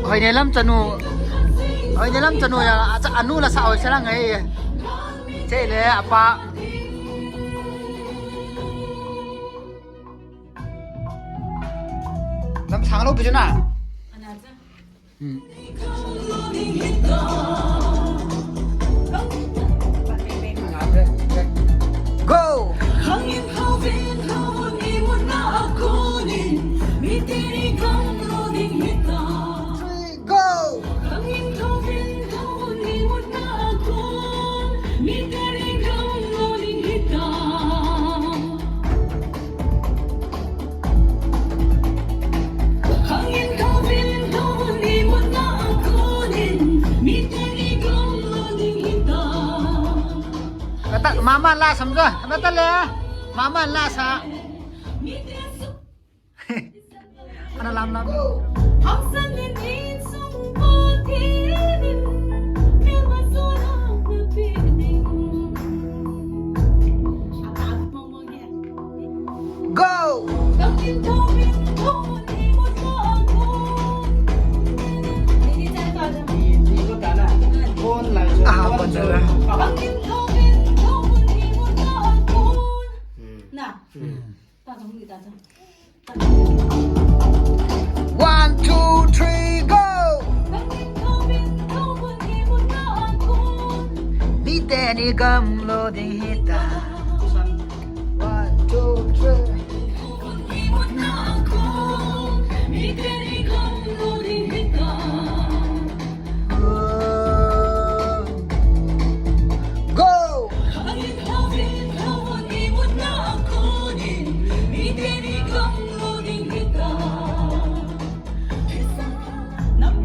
hồi này lắm chanu hồi này lắm chanu ya anu là sao sẽ là ngày chế lệ apa làm sáng lúc bây giờ nào go mama la samjho bata le mama la sa ana lam lam go One, two, three, go! Đi tên đi gầm lô đi hít ta. One, two, three. Go!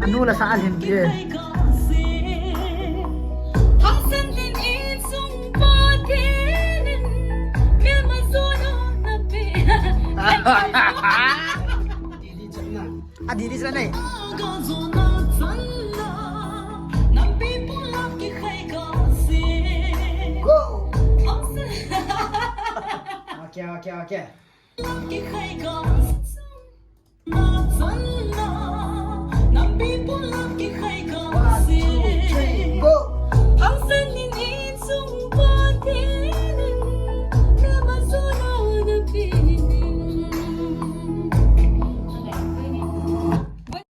Anu là xã liền kia. Didi sana này. Go. Okay. Nam people love